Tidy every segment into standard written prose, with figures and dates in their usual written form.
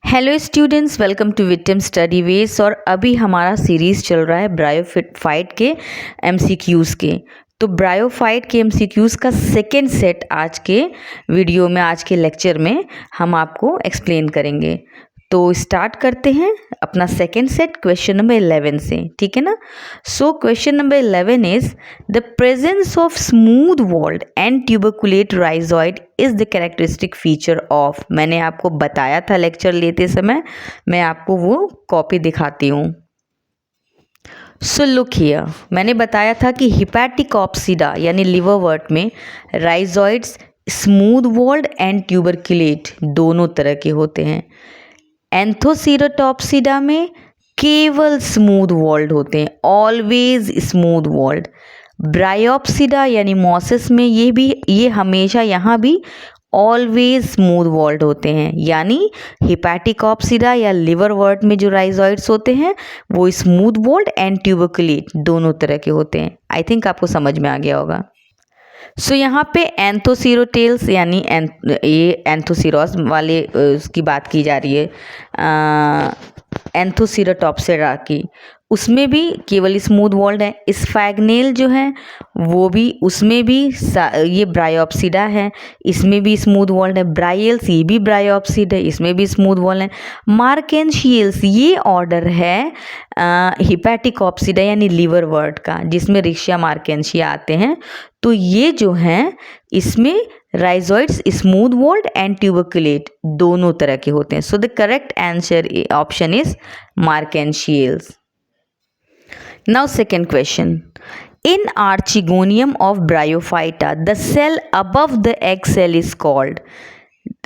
Hello students, welcome to victim study ways. और अभी हमारा सीरीज़ चल रहा है ब्रायोफाइट के एमसीक्यूज़ के। तो ब्रायोफाइट के एमसीक्यूज़ का सेकेंड सेट आज के वीडियो में, आज के लेक्चर में हम आपको एक्सप्लेन करेंगे। तो स्टार्ट करते हैं अपना सेकेंड सेट क्वेश्चन नंबर 11 से, ठीक है ना। So question number 11 is the presence of smooth walled and tuberculate rhizoid is the characteristic feature of. मैंने आपको बताया था लेक्चर लेते समय, मैं आपको वो कॉपी दिखाती हूँ। सो लुक हियर, मैंने बताया था कि हिपैटिकॉप्सिडा यानी लिवरवर्ट में rhizoids smooth walled and tuberculate दोनों तरह के होते हैं। एंथोसीरोटॉप्सिडा में केवल स्मूथ वॉल्ड होते हैं, ऑलवेज स्मूथ वॉल्ड। ब्रायोप्सिडा यानी मॉसिस में ये हमेशा यहाँ भी ऑलवेज स्मूथ वॉल्ड होते हैं। यानी हिपैटिकॉप्सिडा या लिवरवर्ट में जो राइजॉइड्स होते हैं वो स्मूथ वॉल्ड एंड ट्यूबरकुलेट दोनों तरह के होते हैं। आई थिंक आपको समझ में आ गया होगा। सो यहाँ पे एंथोसीरोटेल्स यानी ये एंथोसीरोस वाले उसकी बात की जा रही है, एंथोसीरोटॉप्सिडा की। उसमें भी केवल स्मूथ वॉल्ड है। स्फैग्नेल जो है वो भी, उसमें भी ये ब्रायोप्सिडा है, इसमें भी स्मूथ वॉल्ड है। ब्रायल्स ये भी ब्रायोप्सिड है, इसमें भी स्मूथ वॉल्ड है। मार्केंशियल्स ये ऑर्डर है हिपैटिकॉप्सिडा यानी लिवरवर्ट का, जिसमें रिक्शिया मार्केंशिया आते हैं। तो ये जो हैं इसमें rhizoids smooth walled and tuberculate दोनों तरह के होते हैं। So the correct answer option is marchantiales. Now second question, in archegonium of bryophyta the cell above the egg cell is called.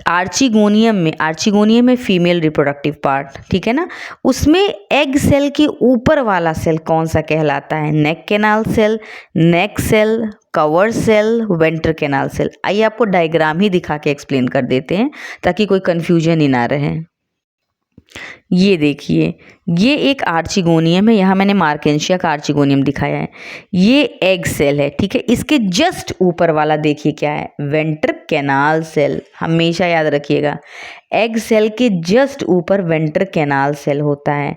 Archegonium में फीमेल रिप्रोडक्टिव पार्ट, ठीक है ना, उसमें एग सेल के ऊपर वाला सेल कौन सा कहलाता है? Neck canal cell, neck cell, cover cell, venter canal cell. आइए आपको डायग्राम ही दिखा के एक्सप्लेन कर देते हैं ताकि कोई कंफ्यूजन ही ना रहे। ये देखिए, ये एक आर्चिगोनियम है, यहाँ मैंने मार्केंशिया का आर्चिगोनियम दिखाया है। ये एग सेल है, ठीक है। इसके जस्ट ऊपर वाला देखिए क्या है? Venter canal cell. हमेशा याद रखिएगा, एग सेल के जस्ट ऊपर वेंटर कैनाल सेल होता है।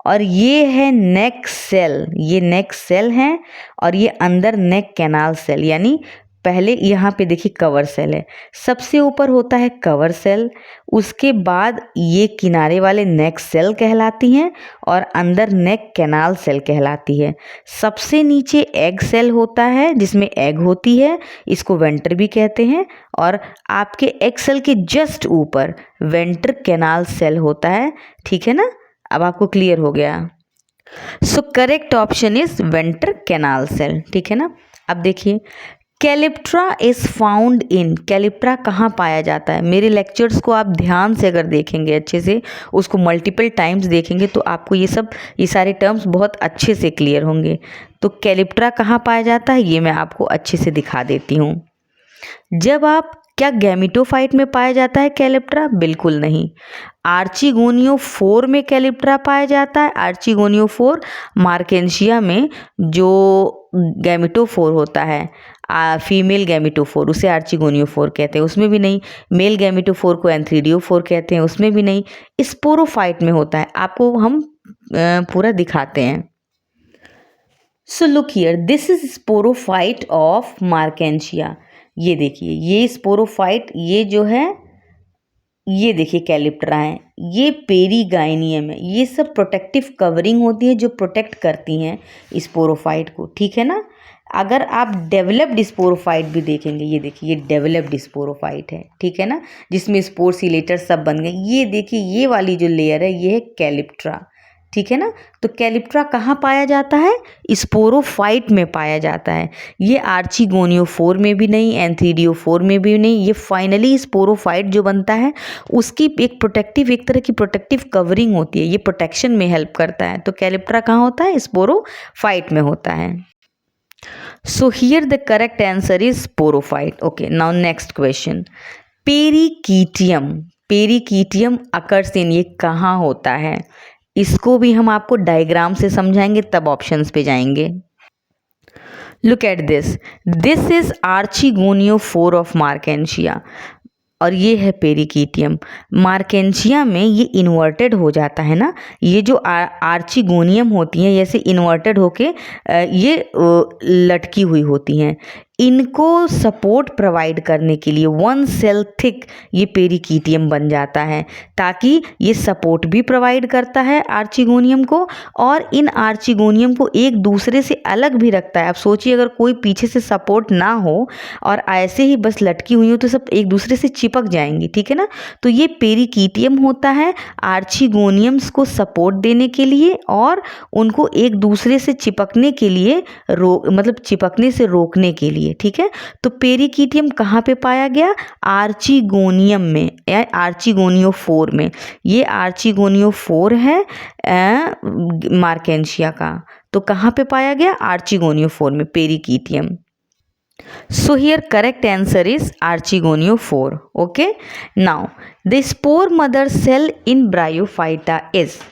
और ये है नेक सेल, ये नेक सेल है, और ये अंदर नेक कैनाल सेल। यानी पहले यहाँ पे देखिए कवर सेल है, सबसे ऊपर होता है कवर सेल, उसके बाद ये किनारे वाले नेक सेल कहलाती हैं और अंदर नेक कैनाल सेल कहलाती है। सबसे नीचे एग सेल होता है जिसमें एग होती है, इसको वेंटर भी कहते हैं। और आपके एग सेल के जस्ट ऊपर वेंटर कैनाल सेल होता है, ठीक है ना। अब आपको क्लियर हो गया। So correct option is venter canal cell, ठीक है ना। अब देखिए, calyptra is found in. Calyptra कहाँ पाया जाता है? मेरे लेक्चर्स को आप ध्यान से अगर देखेंगे, अच्छे से उसको मल्टीपल टाइम्स देखेंगे, तो आपको ये सारे टर्म्स बहुत अच्छे से क्लियर होंगे। तो कैलिप्ट्रा कहाँ पाया जाता है ये मैं आपको अच्छे से दिखा देती हूँ। जब आप, क्या गैमिटोफाइट में पाया जाता है कैलिप्ट्रा? बिल्कुल नहीं। आर्चिगोनियोफोर में कैलिप्ट्रा पाया जाता है। आर्चिगोनियोफोर मार्केंशिया में जो गैमिटोफोर होता है, फीमेल गैमिटोफोर, उसे आर्चिगोनियोफोर कहते हैं, उसमें भी नहीं। मेल गैमिटोफोर को एंथ्रीडियोफोर कहते हैं, उसमें भी नहीं। स्पोरोफाइट में होता है, आपको हम पूरा दिखाते हैं। सो look here, this is sporophyte of Marchantia. ये देखिए, ये स्पोरोफाइट, ये जो है, ये देखिए कैलिप्ट्रा है, ये पेरीगाइनियम है। ये सब प्रोटेक्टिव कवरिंग होती है जो प्रोटेक्ट करती हैं स्पोरोफाइट को, ठीक है ना। अगर आप डेवलप्ड स्पोरोफाइट भी देखेंगे, ये देखिए, ये डेवलप्ड स्पोरोफाइट है, ठीक है ना, जिसमें स्पोर सिलेटर सब बन गए। ये देखिए, ये वाली जो लेयर है ये है कैलिप्ट्रा, ठीक है ना। तो कैलिप्ट्रा कहाँ पाया जाता है? स्पोरोफाइट में पाया जाता है। ये आर्चिगोनियोफोर में भी नहीं, एंथ्रीडियोफोर में भी नहीं। ये फाइनली स्पोरोफाइट जो बनता है उसकी एक तरह की प्रोटेक्टिव कवरिंग होती है, ये प्रोटेक्शन में हेल्प करता है। तो कैलिप्ट्रा कहाँ होता है? स्पोरोफाइट में होता है। So here the correct answer is sporophyte. Okay, now next question. Pericytium. Pericytium occurs in, ये कहाँ होता है? इसको भी हम आपको डायग्राम से समझाएंगे, तब ऑप्शंस पे जाएंगे। Look at this. This is Archigoniophore of Markensia. और ये है पेरिकीटियम। मार्केंशिया में ये इन्वर्टेड हो जाता है ना, ये जो आर्चिगोनियम होती हैं जैसे इन्वर्टेड होके ये लटकी हुई होती हैं। इनको सपोर्ट प्रोवाइड करने के लिए 1 सेल थिक ये पेरिकीटियम बन जाता है, ताकि ये सपोर्ट भी प्रोवाइड करता है आर्चिगोनियम को और इन आर्चिगोनियम को एक दूसरे से अलग भी रखता है। आप सोचिए अगर कोई पीछे से सपोर्ट ना हो और ऐसे ही बस लटकी हुई हो तो सब एक दूसरे से चिपक जाएंगी, ठीक है ना। तो ये पेरिकीटियम होता है आर्चिगोनियम्स को सपोर्ट देने के लिए और उनको एक दूसरे से चिपकने के लिए मतलब चिपकने से रोकने के लिए, ठीक है। तो पेरिकीटियम कहाँ पे पाया गया? आर्चिगोनियम में या आर्चिगोनियोफोर में। ये आर्चिगोनियोफोर है मार्केंशिया का। तो कहाँ पे पाया गया? आर्चिगोनियोफोर में पेरिकीटियम। So here correct answer is archigoniophore. Okay. Now the spore mother cell in Bryophyta is,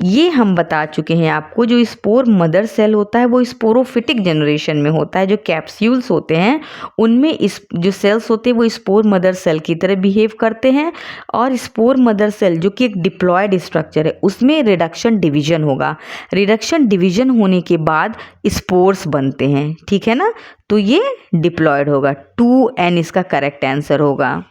ये हम बता चुके हैं आपको। जो स्पोर मदर सेल होता है वो स्पोरोफिटिक जनरेशन में होता है। जो कैप्सूल्स होते हैं उनमें इस जो सेल्स होते हैं वो स्पोर मदर सेल की तरह बिहेव करते हैं और स्पोर मदर सेल जो कि एक डिप्लॉयड स्ट्रक्चर है उसमें रिडक्शन डिवीजन होगा। रिडक्शन डिवीजन होने के बाद स्पोर्स बनते हैं, ठीक है ना। तो ये डिप्लॉयड होगा। 2N इसका करेक्ट आंसर होगा।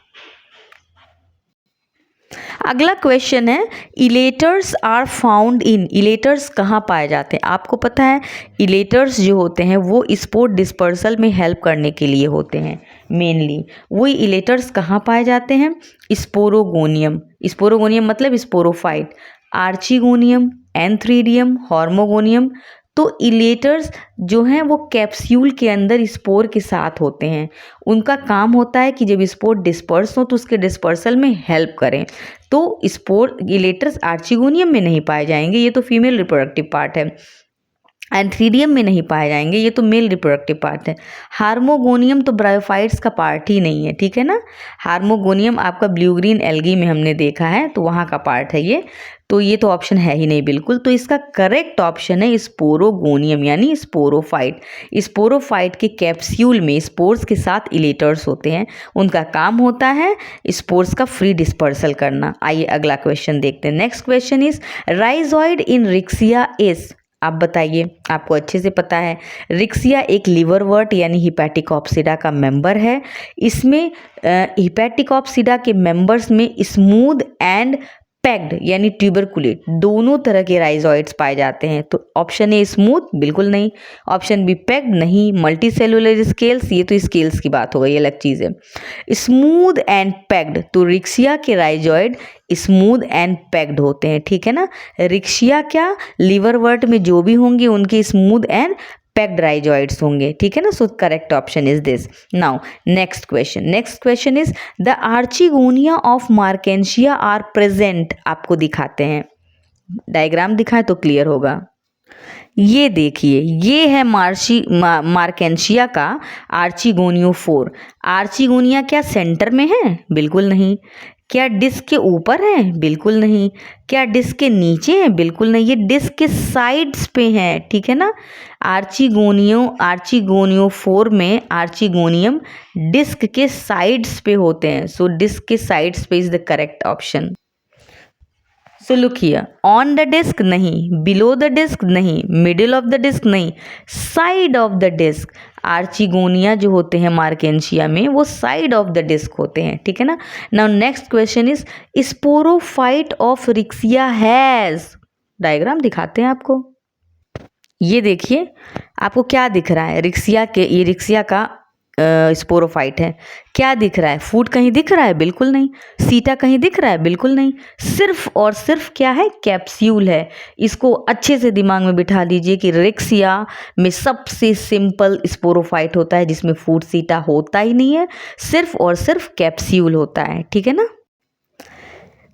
अगला क्वेश्चन है इलेटर्स आर फाउंड इन। इलेटर्स कहाँ पाए जाते हैं? आपको पता है इलेटर्स जो होते हैं वो स्पोर डिस्पर्सल में हेल्प करने के लिए होते हैं मेनली। वही इलेटर्स कहाँ पाए जाते हैं? स्पोरोगोनियम। स्पोरोगोनियम मतलब स्पोरोफाइट, आर्चिगोनियम, एंथ्रीडियम, हॉर्मोगोनियम। तो इलेटर्स जो हैं वो कैप्सूल के अंदर स्पोर के साथ होते हैं। उनका काम होता है कि जब स्पोर डिस्पर्स हो तो उसके डिस्पर्सल में हेल्प करें। तो स्पोर इलेटर्स आर्चिगोनियम में नहीं पाए जाएंगे, ये तो फीमेल रिप्रोडक्टिव पार्ट है। एंथ्रीडियम में नहीं पाए जाएंगे, ये तो मेल रिप्रोडक्टिव पार्ट है। हार्मोगोनियम तो ब्रायोफाइट्स का पार्ट ही नहीं है, ठीक है ना। हार्मोगोनियम आपका ब्लू ग्रीन एल्गी में हमने देखा है तो वहाँ का पार्ट है ये। तो ये तो ऑप्शन है ही नहीं बिल्कुल। तो इसका करेक्ट ऑप्शन है स्पोरोगोनियम यानी स्पोरोफाइट। स्पोरोफाइट के कैप्सूल में स्पोर्स के साथ इलेटर्स होते हैं। उनका काम होता है स्पोर्स का फ्री डिस्पर्सल करना। आइए अगला क्वेश्चन देखते हैं। Next question is rhizoid in Riccia is. आप बताइए, आपको अच्छे से पता है रिक्सिया एक लिवरवर्ट यानी हिपैटिकॉप्सिडा का मेंबर है। इसमें हिपैटिकॉप्सिडा के मेंबर्स में स्मूथ एंड पैक्ड यानी ट्यूबरकुलेट दोनों तरह के राइजॉइड्स पाए जाते हैं। तो ऑप्शन ए स्मूथ बिल्कुल नहीं, ऑप्शन बी पैक्ड नहीं, मल्टी सेलुलर स्केल्स ये तो स्केल्स की बात हो गई, अलग चीज़ है। स्मूथ एंड पैक्ड, तो रिक्सिया के राइजॉइड स्मूथ एंड पैक्ड होते हैं, ठीक है ना। रिक्सिया क्या लिवरवर्ट में जो भी होंगे उनके स्मूथ एंड पैक्ड राइजॉइड्स होंगे, ठीक है ना। So correct option is this. Now next question is the archegonia of marchantia are present. आपको दिखाते हैं, डायग्राम दिखाएं तो क्लियर होगा। ये देखिए ये है मार्केंशिया का आर्चिगोनियोफोर। आर्चिगोनिया क्या सेंटर में है? बिल्कुल नहीं। क्या डिस्क के ऊपर है? बिल्कुल नहीं। क्या डिस्क के नीचे है? बिल्कुल नहीं। ये डिस्क के साइड्स पे है, ठीक है ना। आर्चिगोनियोफोर में आर्चिगोनियम डिस्क के साइड्स पे होते हैं। सो डिस्क के साइड्स पे is the correct option. So look here, on the disk नहीं, बिलो द डिस्क नहीं, मिडिल ऑफ द डिस्क नहीं, side of the disk. Archegonia जो होते हैं मार्केंशिया में वो साइड ऑफ द डिस्क होते हैं, ठीक है ना। Now next question is sporophyte of Riccia has. Diagram दिखाते हैं आपको। ये देखिए आपको क्या दिख रहा है? रिक्सिया के, ये रिक्सिया का स्पोरोफाइट है। क्या दिख रहा है? फूट कहीं दिख रहा है? बिल्कुल नहीं। सीटा कहीं दिख रहा है? बिल्कुल नहीं। सिर्फ और सिर्फ क्या है? कैप्सूल है। इसको अच्छे से दिमाग में बिठा लीजिए कि रिक्सिया में सबसे सिंपल स्पोरोफाइट होता है जिसमें फूट सीटा होता ही नहीं है, सिर्फ और सिर्फ कैप्सूल होता है, ठीक है ना।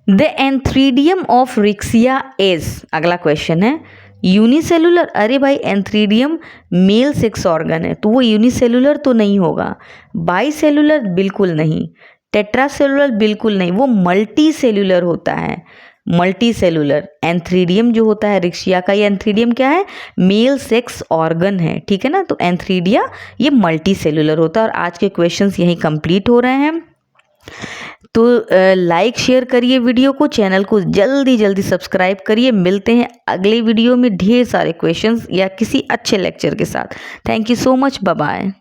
The antheridium of Riccia is. अगला क्वेश्चन है यूनिसेलुलर। अरे भाई एंथ्रीडियम मेल सेक्स ऑर्गन है तो वो यूनिसेलुलर तो नहीं होगा। बाईसेलुलर बिल्कुल नहीं। टेट्रासेलुलर बिल्कुल नहीं। वो मल्टी सेलुलर होता है। मल्टी सेलुलर एंथ्रीडियम जो होता है रिक्सिया का, ये एंथ्रीडियम क्या है? मेल सेक्स ऑर्गन है, ठीक है ना। तो एंथ्रीडिया ये मल्टी सेलुलर होता है। और आज के क्वेश्चंस यहीं कंप्लीट हो रहे हैं। तो लाइक शेयर करिए वीडियो को, चैनल को जल्दी जल्दी सब्सक्राइब करिए। मिलते हैं अगले वीडियो में ढेर सारे क्वेश्चंस या किसी अच्छे लेक्चर के साथ। Thank you so much, bye bye.